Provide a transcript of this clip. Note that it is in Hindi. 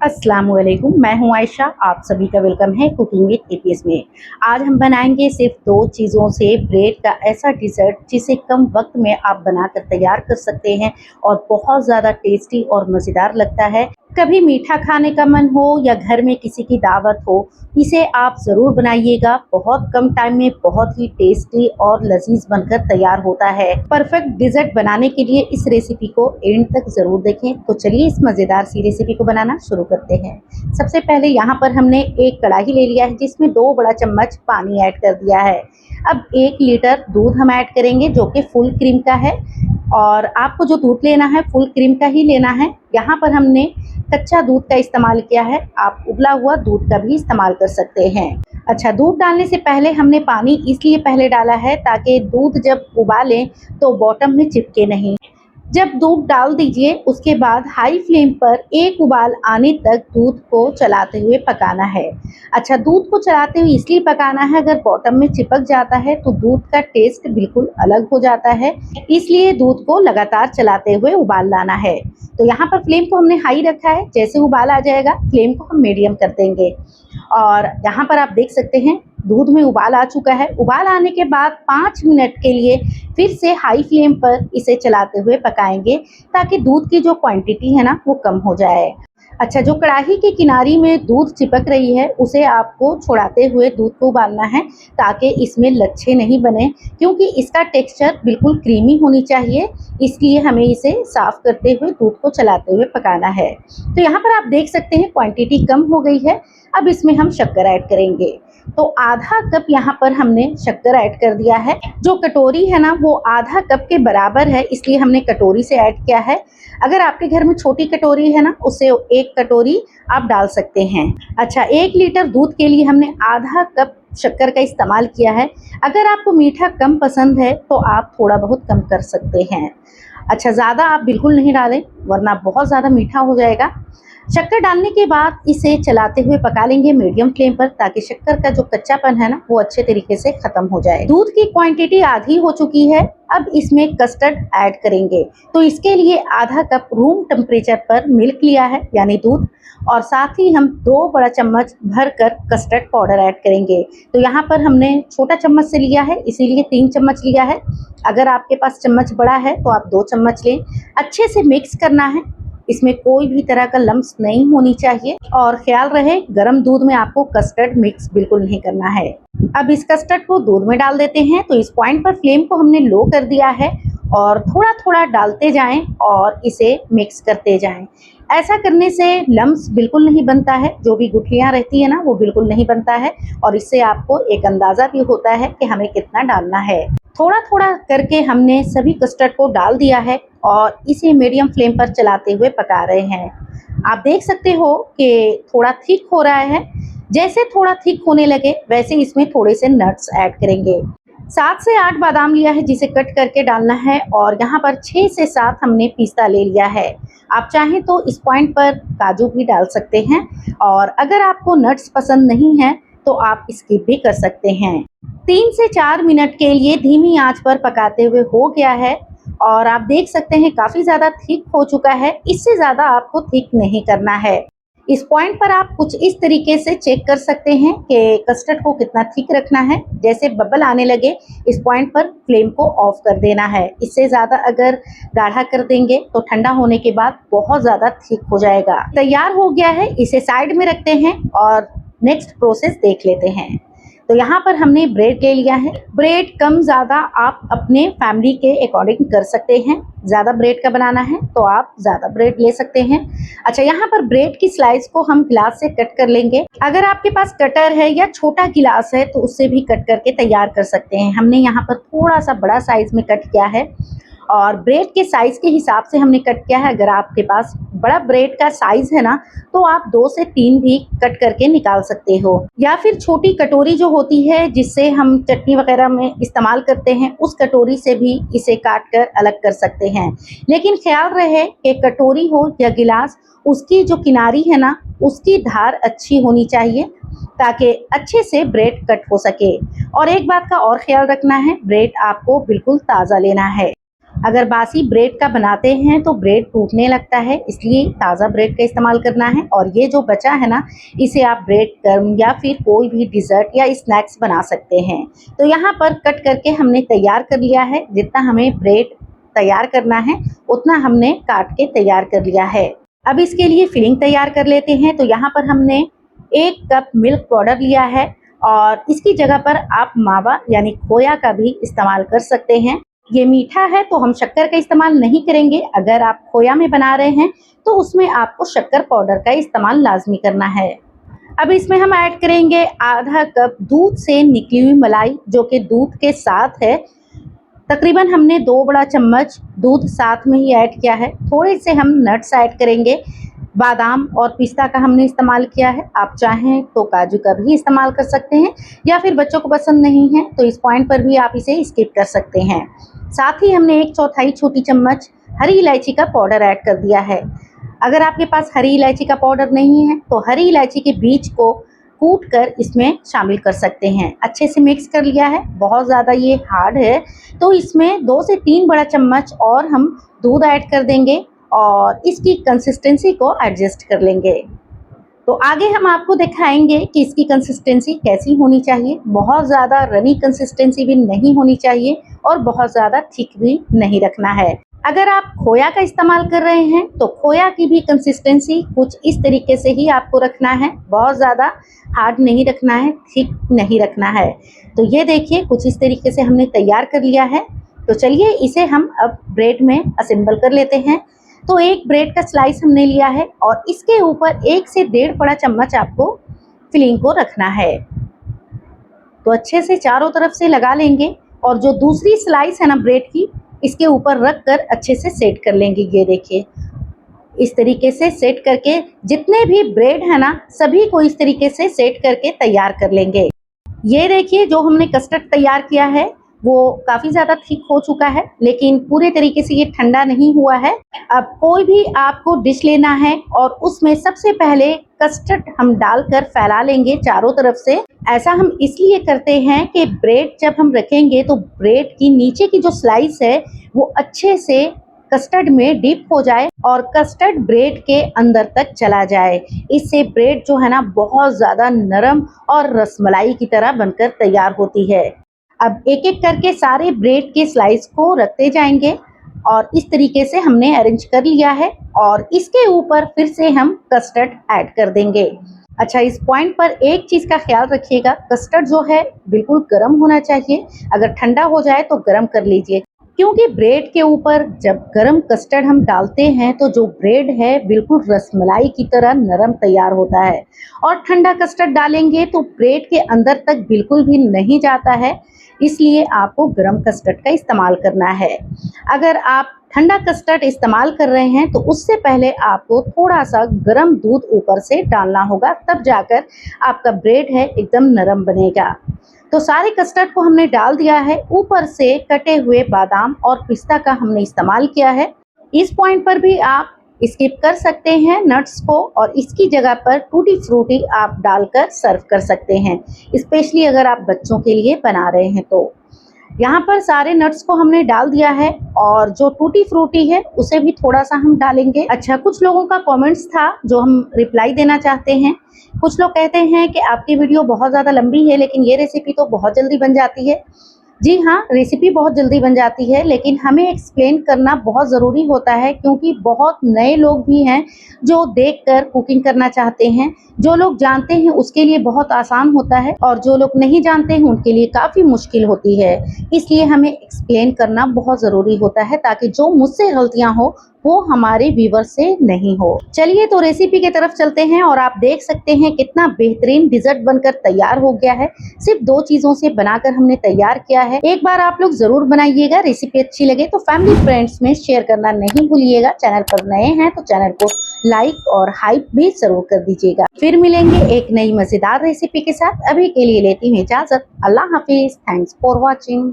अस्सलाम वालेकुम, मैं हूं आयशा। आप सभी का वेलकम है कुकिंग विद एपीएस में। आज हम बनाएंगे सिर्फ दो चीज़ों से ब्रेड का ऐसा डिज़र्ट जिसे कम वक्त में आप बनाकर तैयार कर सकते हैं और बहुत ज़्यादा टेस्टी और मज़ेदार लगता है। कभी मीठा खाने का मन हो या घर में किसी की दावत हो, इसे आप ज़रूर बनाइएगा। बहुत कम टाइम में बहुत ही टेस्टी और लजीज बनकर तैयार होता है। परफेक्ट डिज़र्ट बनाने के लिए इस रेसिपी को एंड तक ज़रूर देखें। तो चलिए इस मज़ेदार सी रेसिपी को बनाना शुरू करते हैं। सबसे पहले यहाँ पर हमने एक कढ़ाई ले लिया है जिसमें 2 बड़ा चम्मच पानी ऐड कर दिया है। अब 1 लीटर दूध हम ऐड करेंगे जो कि फुल क्रीम का है, और आपको जो दूध लेना है फुल क्रीम का ही लेना है। यहाँ पर हमने कच्चा दूध का इस्तेमाल किया है, आप उबला हुआ दूध का भी इस्तेमाल कर सकते हैं। अच्छा, दूध डालने से पहले हमने पानी इसलिए पहले डाला है ताकि दूध जब उबालें तो बॉटम में चिपके नहीं। जब दूध डाल दीजिए उसके बाद हाई फ्लेम पर एक उबाल आने तक दूध को चलाते हुए पकाना है। अच्छा, दूध को चलाते हुए इसलिए पकाना है, अगर बॉटम में चिपक जाता है तो दूध का टेस्ट बिल्कुल अलग हो जाता है, इसलिए दूध को लगातार चलाते हुए उबाल लाना है। तो यहाँ पर फ्लेम को हमने हाई रखा है, जैसे उबाल आ जाएगा फ्लेम को हम मीडियम कर देंगे। और यहाँ पर आप देख सकते हैं दूध में उबाल आ चुका है। उबाल आने के बाद 5 मिनट के लिए फिर से हाई फ्लेम पर इसे चलाते हुए पकाएंगे ताकि दूध की जो क्वांटिटी है ना वो कम हो जाए। अच्छा, जो कढ़ाई की किनारी में दूध चिपक रही है उसे आपको छुड़ाते हुए दूध को उबालना है ताकि इसमें लच्छे नहीं बने, क्योंकि इसका टेक्सचर बिल्कुल क्रीमी होनी चाहिए, इसलिए हमें इसे साफ करते हुए दूध को चलाते हुए पकाना है। तो यहाँ पर आप देख सकते हैं क्वांटिटी कम हो गई है। अब इसमें हम शक्कर ऐड करेंगे। तो आधा कप यहाँ पर हमने शक्कर ऐड कर दिया है। जो कटोरी है ना वो आधा कप के बराबर है, इसलिए हमने कटोरी से ऐड किया है। अगर आपके घर में छोटी कटोरी है ना उससे 1 कटोरी आप डाल सकते हैं। अच्छा, 1 लीटर दूध के लिए हमने आधा कप शक्कर का इस्तेमाल किया है। अगर आपको मीठा कम पसंद है तो आप थोड़ा बहुत कम कर सकते हैं। अच्छा, ज़्यादा आप बिल्कुल नहीं डालें वरना बहुत ज़्यादा मीठा हो जाएगा। शक्कर डालने के बाद इसे चलाते हुए पका लेंगे मीडियम फ्लेम पर, ताकि शक्कर का जो कच्चापन है ना वो अच्छे तरीके से खत्म हो जाए। दूध की क्वांटिटी आधी हो चुकी है। अब इसमें कस्टर्ड ऐड करेंगे। तो इसके लिए आधा कप रूम टेम्परेचर पर मिल्क लिया है यानी दूध, और साथ ही हम 2 बड़ा चम्मच भरकर कस्टर्ड पाउडर ऐड करेंगे। तो यहाँ पर हमने छोटा चम्मच से लिया है इसीलिए 3 चम्मच लिया है। अगर आपके पास चम्मच बड़ा है तो आप 2 चम्मच लें। अच्छे से मिक्स करना है, इसमें कोई भी तरह का लम्स नहीं होनी चाहिए, और ख्याल रहे गर्म दूध में आपको कस्टर्ड मिक्स बिल्कुल नहीं करना है। अब इस कस्टर्ड को दूध में डाल देते हैं। तो इस पॉइंट पर फ्लेम को हमने लो कर दिया है और थोड़ा थोड़ा डालते जाएं और इसे मिक्स करते जाएं। ऐसा करने से लम्स बिल्कुल नहीं बनता है, जो भी गुठलियाँ रहती है ना वो बिल्कुल नहीं बनता है, और इससे आपको एक अंदाज़ा भी होता है कि हमें कितना डालना है। थोड़ा थोड़ा करके हमने सभी कस्टर्ड को डाल दिया है और इसे मीडियम फ्लेम पर चलाते हुए पका रहे हैं। आप देख सकते हो कि थोड़ा थिक हो रहा है। जैसे थोड़ा थिक होने लगे वैसे इसमें थोड़े से नट्स ऐड करेंगे। 7 से 8 बादाम लिया है जिसे कट करके डालना है, और यहाँ पर 6 से 7 हमने पिस्ता ले लिया है। आप चाहें तो इस पॉइंट पर काजू भी डाल सकते हैं, और अगर आपको नट्स पसंद नहीं है तो आप स्किप भी कर सकते हैं। 3 से 4 मिनट के लिए धीमी आंच पर पकाते हुए हो गया है, और आप देख सकते हैं काफ़ी ज़्यादा थिक हो चुका है। इससे ज़्यादा आपको थिक नहीं करना है। इस पॉइंट पर आप कुछ इस तरीके से चेक कर सकते हैं कि कस्टर्ड को कितना थिक रखना है। जैसे बबल आने लगे इस पॉइंट पर फ्लेम को ऑफ कर देना है। इससे ज़्यादा अगर गाढ़ा कर देंगे तो ठंडा होने के बाद बहुत ज़्यादा थिक हो जाएगा। तैयार हो गया है, इसे साइड में रखते हैं और नेक्स्ट प्रोसेस देख लेते हैं। तो यहाँ पर हमने ब्रेड ले लिया है। ब्रेड कम ज़्यादा आप अपने फैमिली के अकॉर्डिंग कर सकते हैं। ज़्यादा ब्रेड का बनाना है तो आप ज़्यादा ब्रेड ले सकते हैं। अच्छा, यहाँ पर ब्रेड की स्लाइस को हम गिलास से कट कर लेंगे। अगर आपके पास कटर है या छोटा गिलास है तो उससे भी कट करके तैयार कर सकते हैं। हमने यहाँ पर थोड़ा सा बड़ा साइज में कट किया है, और ब्रेड के साइज़ के हिसाब से हमने कट किया है। अगर आपके पास बड़ा ब्रेड का साइज़ है ना तो आप 2 से 3 भी कट करके निकाल सकते हो, या फिर छोटी कटोरी जो होती है जिससे हम चटनी वगैरह में इस्तेमाल करते हैं उस कटोरी से भी इसे काट कर अलग कर सकते हैं। लेकिन ख्याल रहे कि कटोरी हो या गिलास, उसकी जो किनारी है ना उसकी धार अच्छी होनी चाहिए ताकि अच्छे से ब्रेड कट हो सके। और एक बात का और ख्याल रखना है, ब्रेड आपको बिल्कुल ताज़ा लेना है। अगर बासी ब्रेड का बनाते हैं तो ब्रेड टूटने लगता है, इसलिए ताज़ा ब्रेड का इस्तेमाल करना है। और ये जो बचा है ना, इसे आप ब्रेड क्रम या फिर कोई भी डिज़र्ट या स्नैक्स बना सकते हैं। तो यहाँ पर कट करके हमने तैयार कर लिया है। जितना हमें ब्रेड तैयार करना है उतना हमने काट के तैयार कर लिया है। अब इसके लिए फिलिंग तैयार कर लेते हैं। तो यहाँ पर हमने 1 कप मिल्क पाउडर लिया है और इसकी जगह पर आप मावा यानी खोया का भी इस्तेमाल कर सकते हैं। ये मीठा है तो हम शक्कर का इस्तेमाल नहीं करेंगे। अगर आप खोया में बना रहे हैं तो उसमें आपको शक्कर पाउडर का इस्तेमाल लाजमी करना है। अब इसमें हम ऐड करेंगे आधा कप दूध से निकली हुई मलाई, जो कि दूध के साथ है। तकरीबन हमने 2 बड़ा चम्मच दूध साथ में ही ऐड किया है। थोड़े से हम नट्स ऐड करेंगे। बादाम और पिस्ता का हमने इस्तेमाल किया है। आप चाहें तो काजू का भी इस्तेमाल कर सकते हैं, या फिर बच्चों को पसंद नहीं है तो इस पॉइंट पर भी आप इसे स्किप कर सकते हैं। साथ ही हमने 1/4 छोटी चम्मच हरी इलायची का पाउडर ऐड कर दिया है। अगर आपके पास हरी इलायची का पाउडर नहीं है तो हरी इलायची के बीज को कूट कर इसमें शामिल कर सकते हैं। अच्छे से मिक्स कर लिया है। बहुत ज़्यादा ये हार्ड है तो इसमें 2 से 3 बड़ा चम्मच और हम दूध ऐड कर देंगे और इसकी कंसिस्टेंसी को एडजस्ट कर लेंगे। तो आगे हम आपको दिखाएंगे कि इसकी कंसिस्टेंसी कैसी होनी चाहिए। बहुत ज़्यादा रनी कंसिस्टेंसी भी नहीं होनी चाहिए और बहुत ज़्यादा थिक भी नहीं रखना है। अगर आप खोया का इस्तेमाल कर रहे हैं तो खोया की भी कंसिस्टेंसी कुछ इस तरीके से ही आपको रखना है। बहुत ज़्यादा हार्ड नहीं रखना है, थिक नहीं रखना है। तो ये देखिए कुछ इस तरीके से हमने तैयार कर लिया है। तो चलिए इसे हम अब ब्रेड में असेंबल कर लेते हैं। तो एक ब्रेड का स्लाइस हमने लिया है और इसके ऊपर 1 से 1.5 बड़ा चम्मच आपको फिलिंग को रखना है। तो अच्छे से चारों तरफ से लगा लेंगे और जो दूसरी स्लाइस है ना ब्रेड की, इसके ऊपर रख कर अच्छे से सेट कर लेंगे। ये देखिए इस तरीके से सेट करके जितने भी ब्रेड है ना सभी को इस तरीके से सेट करके तैयार कर लेंगे। ये देखिए जो हमने कस्टर्ड तैयार किया है वो काफ़ी ज़्यादा थिक हो चुका है, लेकिन पूरे तरीके से ये ठंडा नहीं हुआ है। अब कोई भी आपको डिश लेना है और उसमें सबसे पहले कस्टर्ड हम डालकर फैला लेंगे चारों तरफ से। ऐसा हम इसलिए करते हैं कि ब्रेड जब हम रखेंगे तो ब्रेड की नीचे की जो स्लाइस है वो अच्छे से कस्टर्ड में डिप हो जाए और कस्टर्ड ब्रेड के अंदर तक चला जाए। इससे ब्रेड जो है ना बहुत ज़्यादा नरम और रसमलाई की तरह बनकर तैयार होती है। अब एक एक करके सारे ब्रेड के स्लाइस को रखते जाएंगे और इस तरीके से हमने अरेंज कर लिया है और इसके ऊपर फिर से हम कस्टर्ड ऐड कर देंगे। अच्छा, इस पॉइंट पर एक चीज़ का ख्याल रखिएगा, कस्टर्ड जो है बिल्कुल गर्म होना चाहिए। अगर ठंडा हो जाए तो गर्म कर लीजिए, क्योंकि ब्रेड के ऊपर जब गरम कस्टर्ड हम डालते हैं तो जो ब्रेड है बिल्कुल रसमलाई की तरह नरम तैयार होता है, और ठंडा कस्टर्ड डालेंगे तो ब्रेड के अंदर तक बिल्कुल भी नहीं जाता है। इसलिए आपको गरम कस्टर्ड का इस्तेमाल करना है। अगर आप ठंडा कस्टर्ड इस्तेमाल कर रहे हैं तो उससे पहले आपको थोड़ा सा गरम दूध ऊपर से डालना होगा, तब जाकर आपका ब्रेड है एकदम नरम बनेगा। तो सारे कस्टर्ड को हमने डाल दिया है। ऊपर से कटे हुए बादाम और पिस्ता का हमने इस्तेमाल किया है। इस पॉइंट पर भी आप स्किप कर सकते हैं नट्स को, और इसकी जगह पर टूटी फ्रूटी आप डालकर सर्व कर सकते हैं, स्पेशली अगर आप बच्चों के लिए बना रहे हैं तो। यहाँ पर सारे नट्स को हमने डाल दिया है और जो टूटी फ्रूटी है उसे भी थोड़ा सा हम डालेंगे। अच्छा, कुछ लोगों का कमेंट्स था जो हम रिप्लाई देना चाहते हैं। कुछ लोग कहते हैं कि आपकी वीडियो बहुत ज़्यादा लंबी है लेकिन ये रेसिपी तो बहुत जल्दी बन जाती है। जी हाँ, रेसिपी बहुत जल्दी बन जाती है, लेकिन हमें एक्सप्लेन करना बहुत ज़रूरी होता है, क्योंकि बहुत नए लोग भी हैं जो देखकर कुकिंग करना चाहते हैं। जो लोग जानते हैं उसके लिए बहुत आसान होता है और जो लोग नहीं जानते हैं उनके लिए काफ़ी मुश्किल होती है। इसलिए हमें एक्सप्लेन करना बहुत ज़रूरी होता है ताकि जो मुझसे गलतियाँ हो वो हमारे व्यूवर से नहीं हो। चलिए तो रेसिपी की तरफ चलते हैं और आप देख सकते हैं कितना बेहतरीन डिजर्ट बनकर तैयार हो गया है। सिर्फ 2 चीज़ों से बनाकर हमने तैयार किया है। एक बार आप लोग जरूर बनाइएगा। रेसिपी अच्छी लगे तो फैमिली फ्रेंड्स में शेयर करना नहीं भूलिएगा। चैनल पर नए हैं तो चैनल को लाइक और हाइप भी जरूर कर दीजिएगा। फिर मिलेंगे एक नई मजेदार रेसिपी के साथ। अभी के लिए लेती हूँ इजाजत। अल्लाह हाफिज। Thanks for watching.